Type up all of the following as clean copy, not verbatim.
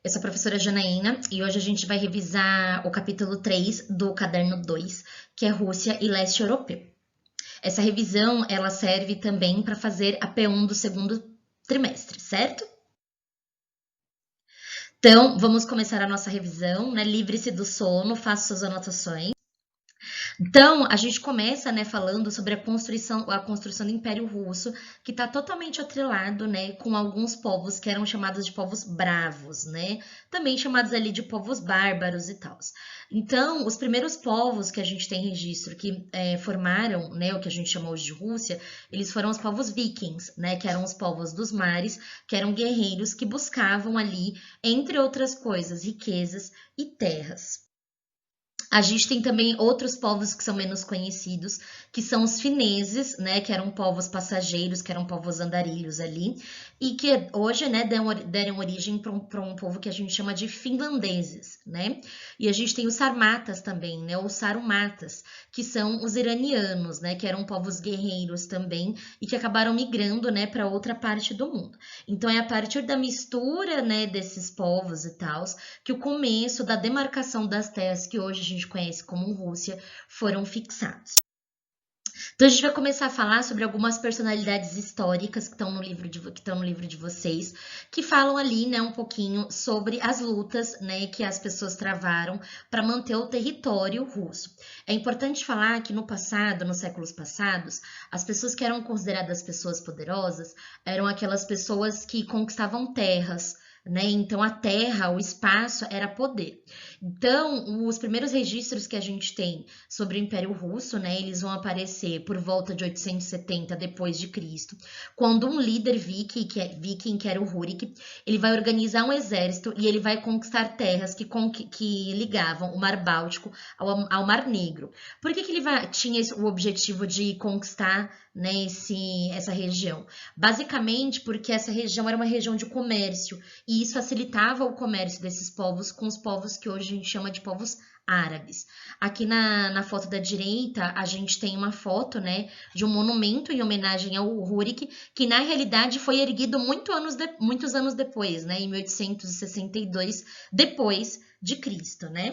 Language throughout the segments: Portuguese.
Eu sou a professora Janaína e hoje a gente vai revisar o capítulo 3 do caderno 2, que é Rússia e Leste Europeu. Essa revisão, ela serve também para fazer a P1 do segundo trimestre, certo? Então, vamos começar a nossa revisão, né? Livre-se do sono, faça suas anotações. Então, a gente começa, né, falando sobre a construção do Império Russo, que está totalmente atrelado, né, com alguns povos que eram chamados de povos bravos, né, também chamados ali de povos bárbaros e tal. Então, os primeiros povos que a gente tem registro que formaram, né, o que a gente chama hoje de Rússia, eles foram os povos vikings, né, que eram os povos dos mares, que eram guerreiros que buscavam ali, entre outras coisas, riquezas e terras. A gente tem também outros povos que são menos conhecidos, que são os fineses, né, que eram povos passageiros, que eram povos andarilhos ali, e que hoje, né, deram origem para um povo que a gente chama de finlandeses, né? E a gente tem os sarmatas também, né, ou sarumatas, que são os iranianos, né, que eram povos guerreiros também e que acabaram migrando, né, para outra parte do mundo. Então é a partir da mistura, né, desses povos e tal, que o começo da demarcação das terras que hoje a gente conhece como Rússia foram fixados. Então a gente vai começar a falar sobre algumas personalidades históricas que estão no livro de vocês, que falam ali, né, um pouquinho sobre as lutas, né, que as pessoas travaram para manter o território russo. É importante falar que no passado, nos séculos passados, as pessoas que eram consideradas pessoas poderosas eram aquelas pessoas que conquistavam terras, né? Então a terra, o espaço era poder. Então, os primeiros registros que a gente tem sobre o Império Russo, né, eles vão aparecer por volta de 870 depois de Cristo, quando um líder viking, que era o Rurik, ele vai organizar um exército e ele vai conquistar terras que ligavam o Mar Báltico ao Mar Negro. Por que ele tinha o objetivo de conquistar, né, essa região? Basicamente porque essa região era uma região de comércio e isso facilitava o comércio desses povos com os povos que hoje a gente chama de povos árabes. Aqui na foto da direita, a gente tem uma foto, né, de um monumento em homenagem ao Rurik, que na realidade foi erguido muitos anos depois, né, em 1862, depois de Cristo, né?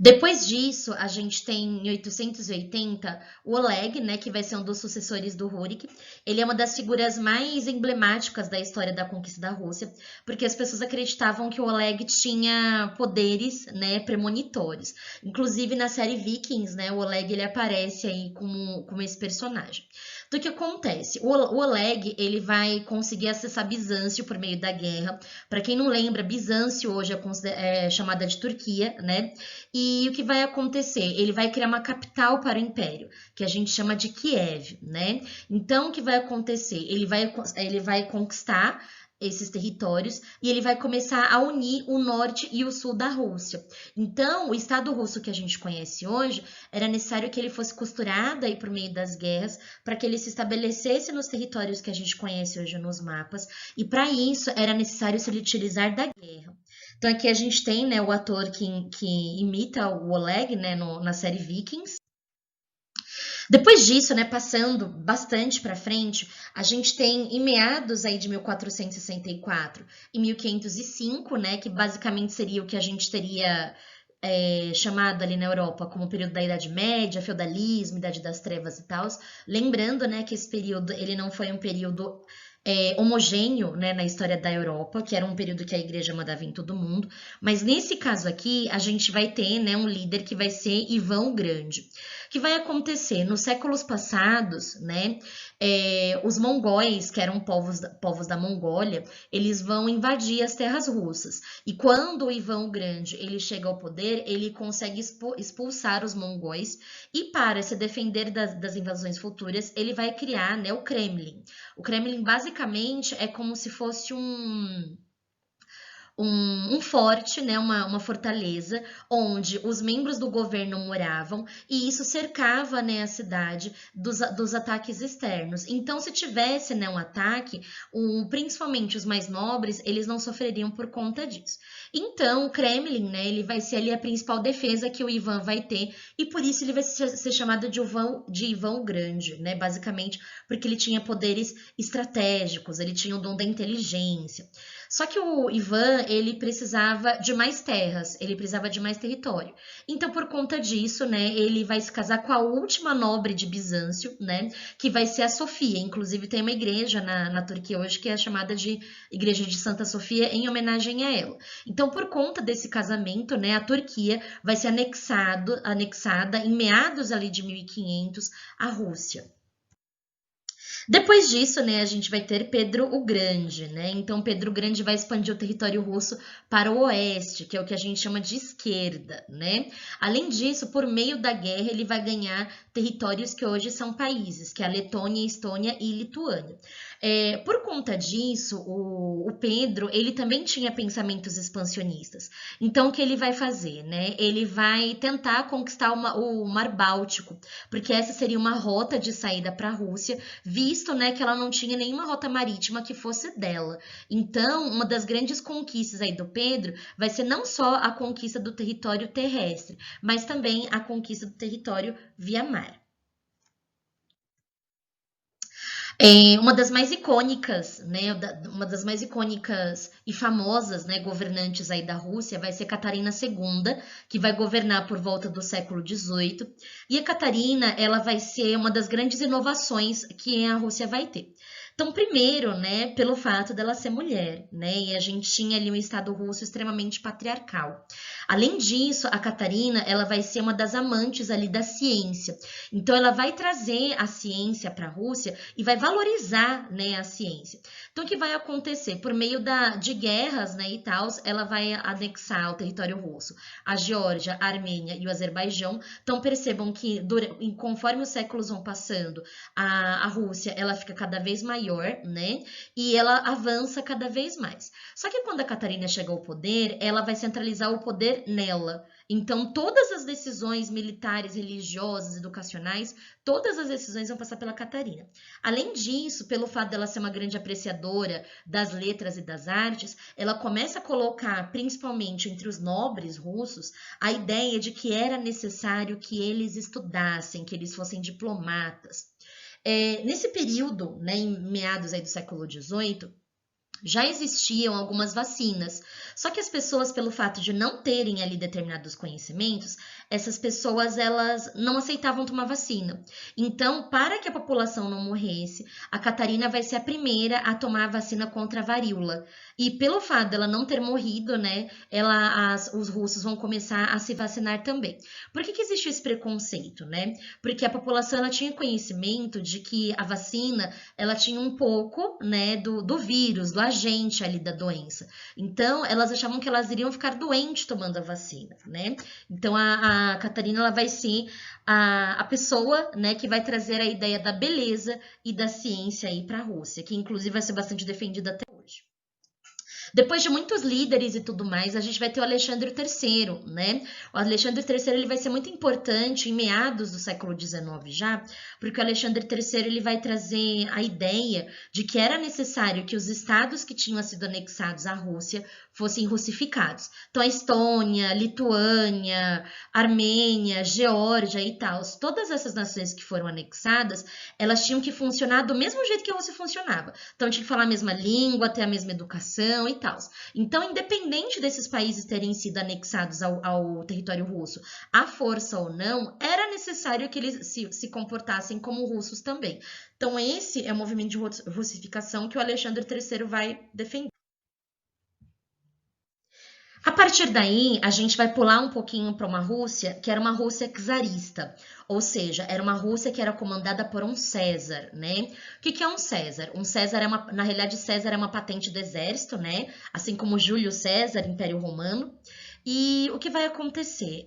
Depois disso, a gente tem em 880 o Oleg, né, que vai ser um dos sucessores do Rurik. Ele é uma das figuras mais emblemáticas da história da conquista da Rússia, porque as pessoas acreditavam que o Oleg tinha poderes, né, premonitórios. Inclusive na série Vikings, né, o Oleg ele aparece aí como esse personagem. Do que acontece? O Oleg ele vai conseguir acessar Bizâncio por meio da guerra. Para quem não lembra, Bizâncio hoje é chamada de Turquia, né? E o que vai acontecer? Ele vai criar uma capital para o império, que a gente chama de Kiev, né? Então, o que vai acontecer? Ele vai conquistar esses territórios e ele vai começar a unir o norte e o sul da Rússia. Então, o Estado russo que a gente conhece hoje, era necessário que ele fosse costurado aí por meio das guerras, para que ele se estabelecesse nos territórios que a gente conhece hoje nos mapas, e para isso era necessário se utilizar da guerra. Então aqui a gente tem, né, o ator que imita o Oleg, né, na série Vikings. Depois disso, né, passando bastante para frente, a gente tem em meados aí de 1464 e 1505, né, que basicamente seria o que a gente teria chamado ali na Europa como o período da Idade Média, feudalismo, Idade das Trevas e tal. Lembrando, né, que esse período ele não foi um período homogêneo, né, na história da Europa, que era um período que a igreja mandava em todo mundo, mas nesse caso aqui a gente vai ter, né, um líder que vai ser Ivão o Grande. O que vai acontecer? Nos séculos passados, né, os mongóis, que eram povos da Mongólia, eles vão invadir as terras russas. E quando o Ivão o Grande ele chega ao poder, ele consegue expulsar os mongóis e para se defender das invasões futuras, ele vai criar, né, o Kremlin. O Kremlin basicamente é como se fosse um forte, né, uma fortaleza, onde os membros do governo moravam e isso cercava, né, a cidade dos ataques externos. Então, se tivesse, né, um ataque, principalmente os mais nobres, eles não sofreriam por conta disso. Então, o Kremlin, né, ele vai ser ali a principal defesa que o Ivan vai ter e por isso ele vai ser chamado de Ivan o Grande, né, basicamente porque ele tinha poderes estratégicos, ele tinha o dom da inteligência. Só que o Ivan, ele precisava de mais terras, ele precisava de mais território. Então, por conta disso, né, ele vai se casar com a última nobre de Bizâncio, né, que vai ser a Sofia. Inclusive, tem uma igreja na Turquia hoje que é chamada de Igreja de Santa Sofia, em homenagem a ela. Então, por conta desse casamento, né, a Turquia vai ser anexada em meados ali de 1500 à Rússia. Depois disso, né, a gente vai ter Pedro o Grande, né? Então, Pedro o Grande vai expandir o território russo para o oeste, que é o que a gente chama de esquerda, né? Além disso, por meio da guerra, ele vai ganhar territórios que hoje são países, que é a Letônia, Estônia e Lituânia. Por conta disso, o Pedro, ele também tinha pensamentos expansionistas. Então, o que ele vai fazer, né? Ele vai tentar conquistar o Mar Báltico, porque essa seria uma rota de saída para a Rússia, visto, né, que ela não tinha nenhuma rota marítima que fosse dela. Então, uma das grandes conquistas aí do Pedro vai ser não só a conquista do território terrestre, mas também a conquista do território via mar. Uma das mais icônicas, né, uma das mais icônicas e famosas, né, governantes aí da Rússia vai ser Catarina II, que vai governar por volta do século XVIII. E a Catarina, ela vai ser uma das grandes inovações que a Rússia vai ter. Então, primeiro, né, pelo fato dela ser mulher, né, e a gente tinha ali um Estado russo extremamente patriarcal. Além disso, a Catarina, ela vai ser uma das amantes ali da ciência. Então, ela vai trazer a ciência para a Rússia e vai valorizar, né, a ciência. Então, o que vai acontecer? Por meio de guerras, né, e tal, ela vai anexar o território russo, a Geórgia, a Armênia e o Azerbaijão. Então, percebam que conforme os séculos vão passando, a Rússia, ela fica cada vez maior, né, e ela avança cada vez mais. Só que quando a Catarina chega ao poder, ela vai centralizar o poder nela. Então, todas as decisões militares, religiosas, educacionais, todas as decisões vão passar pela Catarina. Além disso, pelo fato dela ser uma grande apreciadora das letras e das artes, ela começa a colocar, principalmente entre os nobres russos, a ideia de que era necessário que eles estudassem, que eles fossem diplomatas. Nesse período, né, em meados aí do século XVIII, já existiam algumas vacinas, só que as pessoas, pelo fato de não terem ali determinados conhecimentos, essas pessoas elas não aceitavam tomar vacina. Então, para que a população não morresse, a Catarina vai ser a primeira a tomar a vacina contra a varíola. E pelo fato dela não ter morrido, né, os russos vão começar a se vacinar também. Por que existe esse preconceito, né? Porque a população ela tinha conhecimento de que a vacina ela tinha um pouco, né, do vírus, do agente ali da doença. Então, elas achavam que elas iriam ficar doentes tomando a vacina, né? Então, a Catarina, ela vai ser a pessoa, né, que vai trazer a ideia da beleza e da ciência aí para a Rússia, que inclusive vai ser bastante defendida até hoje. Depois de muitos líderes e tudo mais, a gente vai ter o Alexandre III, né? O Alexandre III ele vai ser muito importante em meados do século XIX já, porque o Alexandre III ele vai trazer a ideia de que era necessário que os estados que tinham sido anexados à Rússia fossem russificados. Então, a Estônia, Lituânia, Armênia, Geórgia e tal, todas essas nações que foram anexadas, elas tinham que funcionar do mesmo jeito que a Rússia funcionava. Então, tinha que falar a mesma língua, ter a mesma educação e tal. Então, independente desses países terem sido anexados ao território russo, à força ou não, era necessário que eles se comportassem como russos também. Então, esse é o movimento de russificação que o Alexandre III vai defender. A partir daí, a gente vai pular um pouquinho para uma Rússia que era uma Rússia czarista, ou seja, era uma Rússia que era comandada por um César, né? O que é um César? Um César na realidade, César é uma patente do exército, né? Assim como Júlio César, Império Romano. E o que vai acontecer?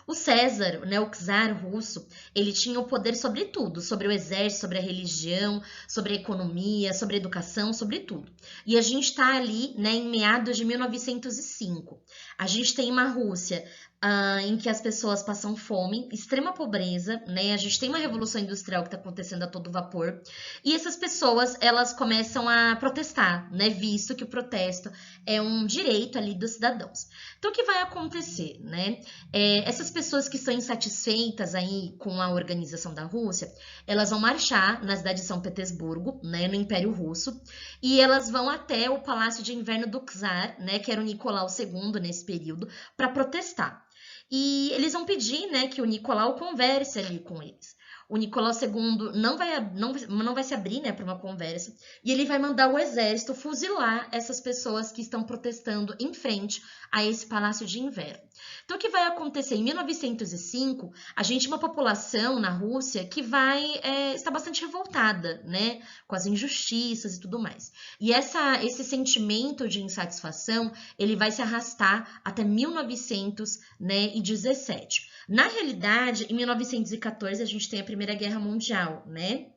O César, né, o czar russo, ele tinha o poder sobre tudo, sobre o exército, sobre a religião, sobre a economia, sobre a educação, sobre tudo. E a gente está ali, né, em meados de 1905. A gente tem uma Rússia em que as pessoas passam fome, extrema pobreza, né? A gente tem uma revolução industrial que está acontecendo a todo vapor, e essas pessoas elas começam a protestar, né? Visto que o protesto é um direito ali dos cidadãos. Então, o que vai acontecer, né? Essas pessoas que estão insatisfeitas aí com a organização da Rússia, elas vão marchar na cidade de São Petersburgo, né? No Império Russo, e elas vão até o Palácio de Inverno do Czar, né? Que era o Nicolau II nesse período, para protestar. E eles vão pedir, né, que o Nicolau converse ali com eles. O Nicolau II não vai se abrir, né, para uma conversa, e ele vai mandar o exército fuzilar essas pessoas que estão protestando em frente a esse Palácio de Inverno. Então, o que vai acontecer? Em 1905, a gente tem uma população na Rússia que vai estar bastante revoltada, né, com as injustiças e tudo mais. E esse sentimento de insatisfação, ele vai se arrastar até 1917. Na realidade, em 1914, a gente tem a Primeira Guerra Mundial, né?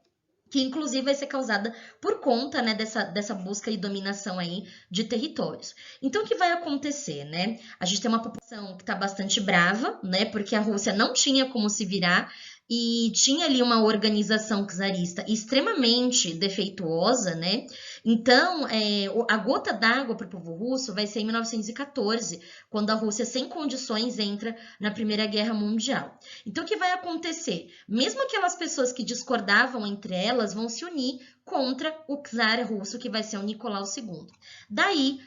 Que inclusive vai ser causada por conta, né, dessa busca e dominação aí de territórios. Então, o que vai acontecer, né? A gente tem uma população que está bastante brava, né? Porque a Rússia não tinha como se virar e tinha ali uma organização czarista extremamente defeituosa, né? Então, a gota d'água para o povo russo vai ser em 1914, quando a Rússia, sem condições, entra na Primeira Guerra Mundial. Então, o que vai acontecer? Mesmo aquelas pessoas que discordavam entre elas vão se unir contra o czar russo, que vai ser o Nicolau II. Daí,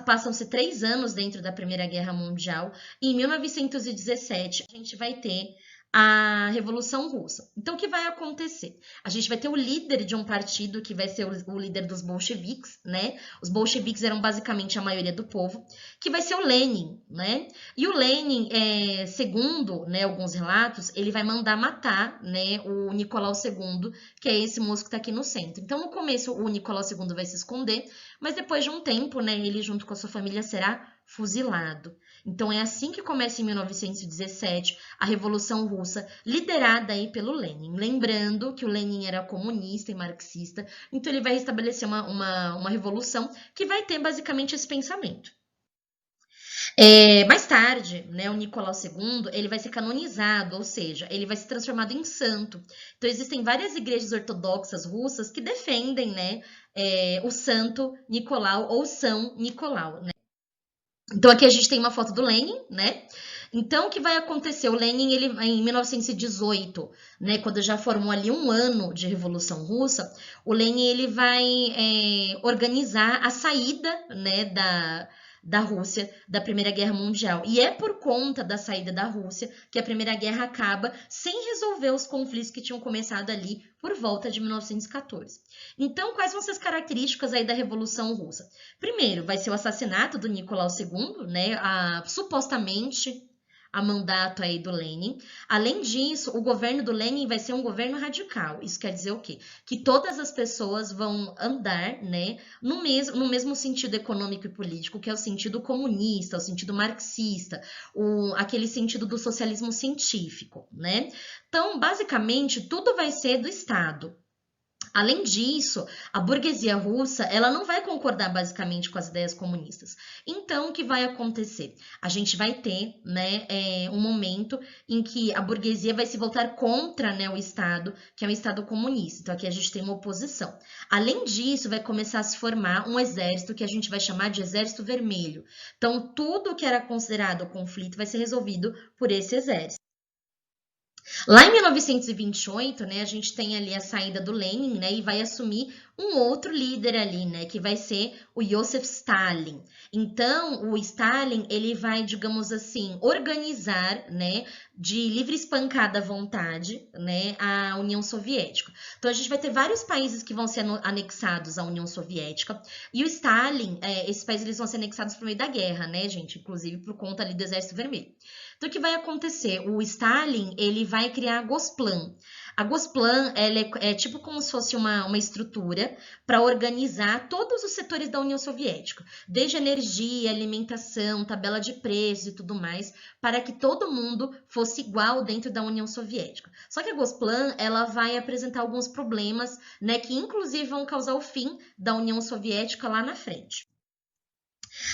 passam-se 3 anos dentro da Primeira Guerra Mundial, e em 1917 a gente vai ter a Revolução Russa. Então, o que vai acontecer? A gente vai ter o líder de um partido que vai ser o líder dos bolcheviques, né? Os bolcheviques eram basicamente a maioria do povo, que vai ser o Lenin, né? E o Lenin, segundo, né, alguns relatos, ele vai mandar matar, né, o Nicolau II, que é esse moço que está aqui no centro. Então, no começo, o Nicolau II vai se esconder, mas depois de um tempo, né, ele junto com a sua família será fuzilado. Então, é assim que começa em 1917 a Revolução Russa, liderada aí pelo Lenin. Lembrando que o Lenin era comunista e marxista, então ele vai estabelecer uma revolução que vai ter basicamente esse pensamento. Mais tarde, né, o Nicolau II, ele vai ser canonizado, ou seja, ele vai ser transformado em santo. Então, existem várias igrejas ortodoxas russas que defendem, né, o santo Nicolau ou São Nicolau, né? Então, aqui a gente tem uma foto do Lenin, né? Então, o que vai acontecer? O Lenin, ele, em 1918, né, quando já formou ali um ano de Revolução Russa, o Lenin ele vai organizar a saída, né, da Rússia da Primeira Guerra Mundial. E é por conta da saída da Rússia que a Primeira Guerra acaba sem resolver os conflitos que tinham começado ali por volta de 1914. Então, quais vão ser as características aí da Revolução Russa? Primeiro, vai ser o assassinato do Nicolau II, né, supostamente a mandato aí do Lenin. Além disso, o governo do Lenin vai ser um governo radical. Isso quer dizer o quê? Que todas as pessoas vão andar, né, no mesmo sentido econômico e político, que é o sentido comunista, o sentido marxista, aquele sentido do socialismo científico, né? Então, basicamente, tudo vai ser do Estado. Além disso, a burguesia russa ela não vai concordar basicamente com as ideias comunistas. Então, o que vai acontecer? A gente vai ter, né, um momento em que a burguesia vai se voltar contra, né, o Estado, que é um Estado comunista. Então, aqui a gente tem uma oposição. Além disso, vai começar a se formar um exército que a gente vai chamar de Exército Vermelho. Então, tudo que era considerado conflito vai ser resolvido por esse exército. Lá em 1928, né, a gente tem ali a saída do Lenin, né, e vai assumir um outro líder ali, né, que vai ser o Joseph Stalin. Então, o Stalin, ele vai, digamos assim, organizar, né, de livre espancada vontade, né, a União Soviética. Então, a gente vai ter vários países que vão ser anexados à União Soviética, e o Stalin, esses países eles vão ser anexados por meio da guerra, né, gente, inclusive por conta ali do Exército Vermelho. Então, o que vai acontecer? O Stalin, ele vai criar a Gosplan. A Gosplan, ela é tipo como se fosse uma estrutura para organizar todos os setores da União Soviética, desde energia, alimentação, tabela de preços e tudo mais, para que todo mundo fosse igual dentro da União Soviética. Só que a Gosplan, ela vai apresentar alguns problemas, né, que inclusive vão causar o fim da União Soviética lá na frente.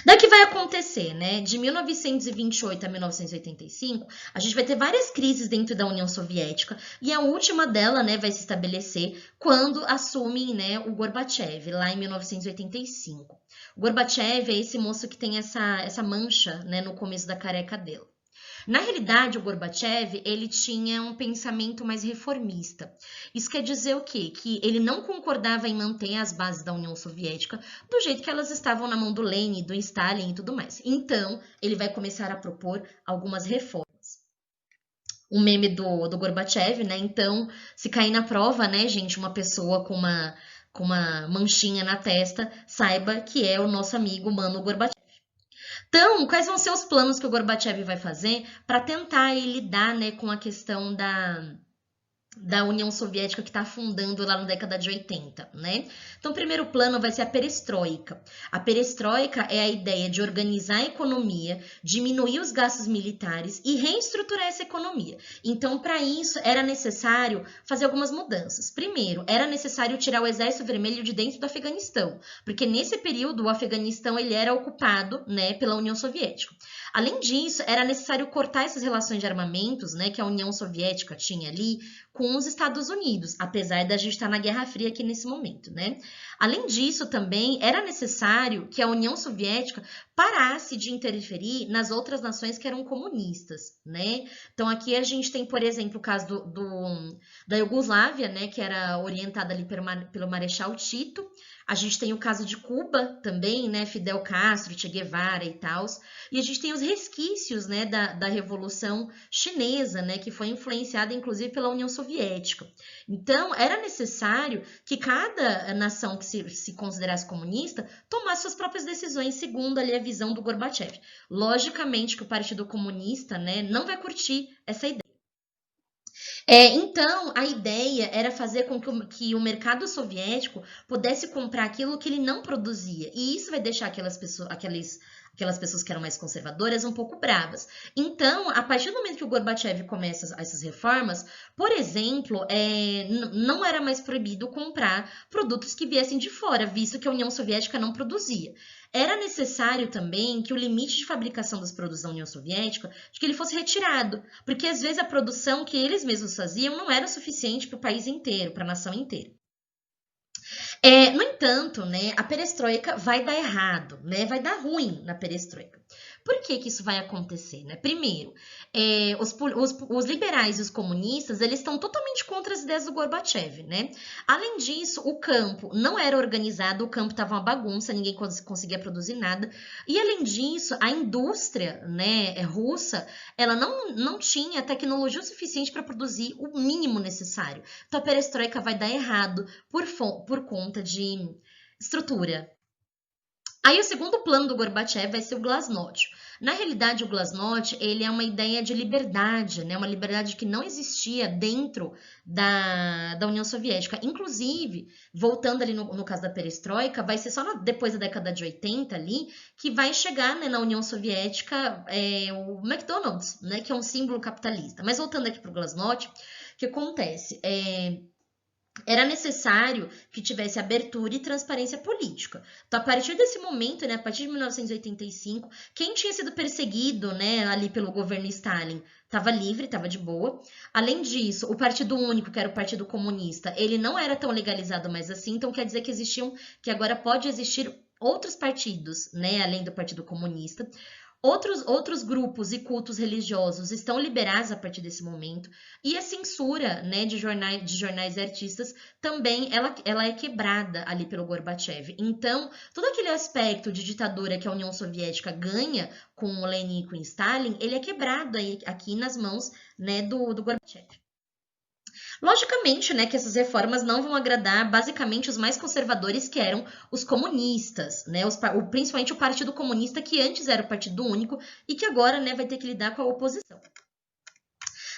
Daí o que vai acontecer, né? De 1928 a 1985, a gente vai ter várias crises dentro da União Soviética e a última dela, né, vai se estabelecer quando assume, né, o Gorbachev, lá em 1985. O Gorbachev é esse moço que tem essa mancha, né, no começo da careca dele. Na realidade, o Gorbachev, ele tinha um pensamento mais reformista. Isso quer dizer o quê? Que ele não concordava em manter as bases da União Soviética do jeito que elas estavam na mão do Lenin, do Stalin e tudo mais. Então, ele vai começar a propor algumas reformas. O meme do Gorbachev, né? Então, se cair na prova, né, gente, uma pessoa com uma manchinha na testa, saiba que é o nosso amigo Mano Gorbachev. Então, quais vão ser os planos que o Gorbachev vai fazer para tentar lidar, né, com a questão da União Soviética que está afundando lá na década de 80, né? Então, o primeiro plano vai ser a perestroika. A perestroika é a ideia de organizar a economia, diminuir os gastos militares e reestruturar essa economia. Então, para isso, era necessário fazer algumas mudanças. Primeiro, era necessário tirar o Exército Vermelho de dentro do Afeganistão, porque nesse período o Afeganistão ele era ocupado, né, pela União Soviética. Além disso, era necessário cortar essas relações de armamentos, né, que a União Soviética tinha ali com os Estados Unidos, apesar da gente estar na Guerra Fria aqui nesse momento, né? Além disso, também era necessário que a União Soviética parasse de interferir nas outras nações que eram comunistas, né? Então aqui a gente tem, por exemplo, o caso da Iugoslávia, né, que era orientada ali pelo Marechal Tito. A gente tem o caso de Cuba também, né, Fidel Castro, Che Guevara e tal. E a gente tem os resquícios, né, da Revolução Chinesa, né, que foi influenciada inclusive pela União Soviética. Então, era necessário que cada nação que se considerasse comunista tomasse suas próprias decisões, segundo ali a visão do Gorbachev. Logicamente que o Partido Comunista, né, não vai curtir essa ideia. Então, a ideia era fazer com que o mercado soviético pudesse comprar aquilo que ele não produzia. E isso vai deixar aquelas pessoas que eram mais conservadoras um pouco bravas. Então, a partir do momento que o Gorbachev começa essas reformas, por exemplo, não era mais proibido comprar produtos que viessem de fora, visto que a União Soviética não produzia. Era necessário também que o limite de fabricação dos produtos da União Soviética, de que ele fosse retirado, porque às vezes a produção que eles mesmos faziam não era suficiente para o país inteiro, para a nação inteira. No entanto, né, a perestroika vai dar errado, né, vai dar ruim na perestroika. Por que isso vai acontecer? Né? Primeiro, os liberais e os comunistas eles estão totalmente contra as ideias do Gorbachev. Né? Além disso, o campo não era organizado, o campo estava uma bagunça, ninguém conseguia produzir nada. E além disso, a indústria, né, russa ela não tinha tecnologia suficiente para produzir o mínimo necessário. Então a perestroika vai dar errado por conta de estrutura. Aí o segundo plano do Gorbachev vai ser o Glasnost. Na realidade, o Glasnost ele é uma ideia de liberdade, né? Uma liberdade que não existia dentro da União Soviética. Inclusive, voltando ali no caso da perestroika, vai ser só depois da década de 80 ali que vai chegar, né, na União Soviética o McDonald's, né, que é um símbolo capitalista. Mas voltando aqui para o Glasnost, o que acontece? Era necessário que tivesse abertura e transparência política. Então, a partir desse momento, né, a partir de 1985, quem tinha sido perseguido, né, ali pelo governo Stalin estava livre, estava de boa. Além disso, o Partido Único, que era o Partido Comunista, ele não era tão legalizado mais assim, então quer dizer que agora pode existir outros partidos, né, além do Partido Comunista. Outros grupos e cultos religiosos estão liberados a partir desse momento e a censura, né, de jornais e artistas também ela é quebrada ali pelo Gorbachev. Então, todo aquele aspecto de ditadura que a União Soviética ganha com o Lenin e com o Stalin, ele é quebrado aqui nas mãos, né, do Gorbachev. Logicamente, né, que essas reformas não vão agradar basicamente os mais conservadores, que eram os comunistas, né, principalmente o Partido Comunista, que antes era o Partido Único e que agora, né, vai ter que lidar com a oposição.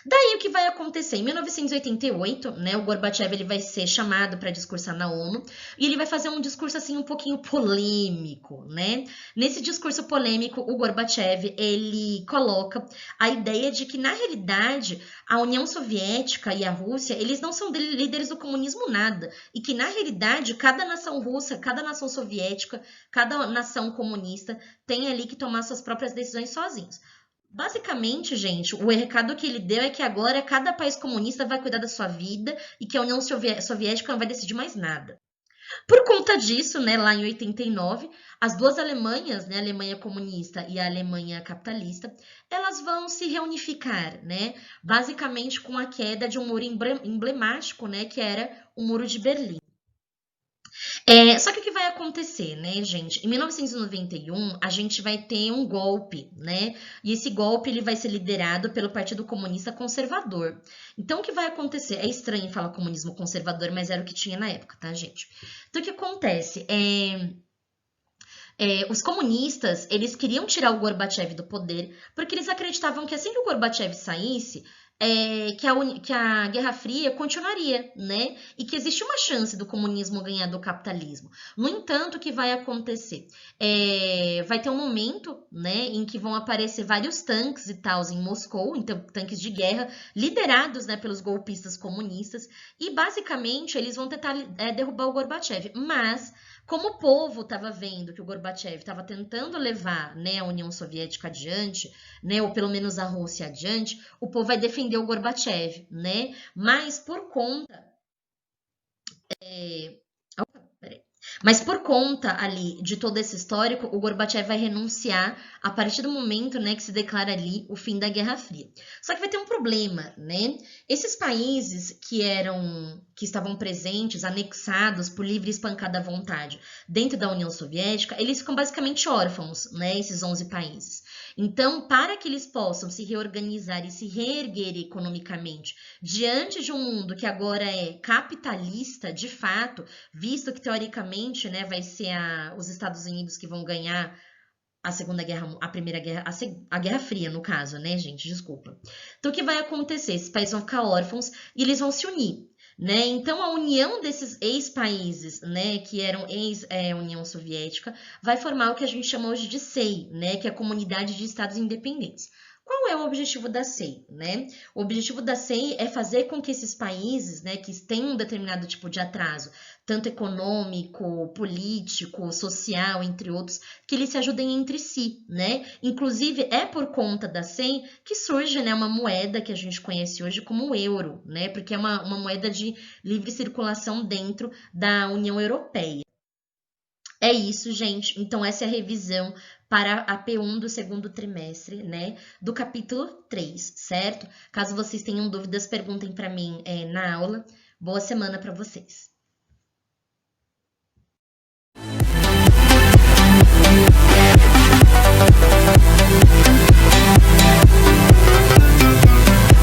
Daí o que vai acontecer? Em 1988, né, o Gorbachev ele vai ser chamado para discursar na ONU e ele vai fazer um discurso assim um pouquinho polêmico, né? Nesse discurso polêmico, o Gorbachev ele coloca a ideia de que na realidade a União Soviética e a Rússia, eles não são líderes do comunismo nada, e que na realidade cada nação russa, cada nação soviética, cada nação comunista tem ali que tomar suas próprias decisões sozinhos. Basicamente, gente, o recado que ele deu é que agora cada país comunista vai cuidar da sua vida e que a União Soviética não vai decidir mais nada. Por conta disso, né, lá em 89, as duas Alemanhas, né, a Alemanha comunista e a Alemanha capitalista, elas vão se reunificar, né, basicamente com a queda de um muro emblemático, né, que era o Muro de Berlim. Só que o que vai acontecer, né, gente? Em 1991, a gente vai ter um golpe, né? E esse golpe ele vai ser liderado pelo Partido Comunista Conservador. Então, o que vai acontecer? É estranho falar comunismo conservador, mas era o que tinha na época, tá, gente? Então, o que acontece? Os comunistas, eles queriam tirar o Gorbachev do poder, porque eles acreditavam que assim que o Gorbachev saísse, que a Guerra Fria continuaria, né? E que existe uma chance do comunismo ganhar do capitalismo. No entanto, o que vai acontecer? Vai ter um momento, né, em que vão aparecer vários tanques e tal em Moscou, então tanques de guerra, liderados, né, pelos golpistas comunistas, e basicamente eles vão tentar derrubar o Gorbachev, mas como o povo estava vendo que o Gorbachev estava tentando levar, né, a União Soviética adiante, né, ou pelo menos a Rússia adiante, o povo vai defender o Gorbachev, né? Mas por conta Mas por conta ali de todo esse histórico, o Gorbachev vai renunciar a partir do momento, né, que se declara ali o fim da Guerra Fria. Só que vai ter um problema, né? Esses países que estavam presentes, anexados por livre e espancada vontade dentro da União Soviética, eles ficam basicamente órfãos, né, esses 11 países. Então, para que eles possam se reorganizar e se reerguer economicamente diante de um mundo que agora é capitalista, de fato, visto que teoricamente, né, vai ser os Estados Unidos que vão ganhar a Segunda Guerra, a Primeira Guerra, a Guerra Fria, no caso, né, gente? Desculpa. Então, o que vai acontecer? Esses países vão ficar órfãos e eles vão se unir. Né? Então, a união desses ex-países, né, que eram ex-União Soviética, vai formar o que a gente chama hoje de SEI, né, que é a Comunidade de Estados Independentes. Qual é o objetivo da SEI? Né? O objetivo da SEI é fazer com que esses países, né, que têm um determinado tipo de atraso, tanto econômico, político, social, entre outros, que eles se ajudem entre si, né? Inclusive, é por conta da SEI que surge, né, uma moeda que a gente conhece hoje como o euro, né? Porque é uma moeda de livre circulação dentro da União Europeia. É isso, gente. Então, essa é a revisão para a P1 do segundo trimestre, né? Do capítulo 3, certo? Caso vocês tenham dúvidas, perguntem para mim na aula. Boa semana para vocês.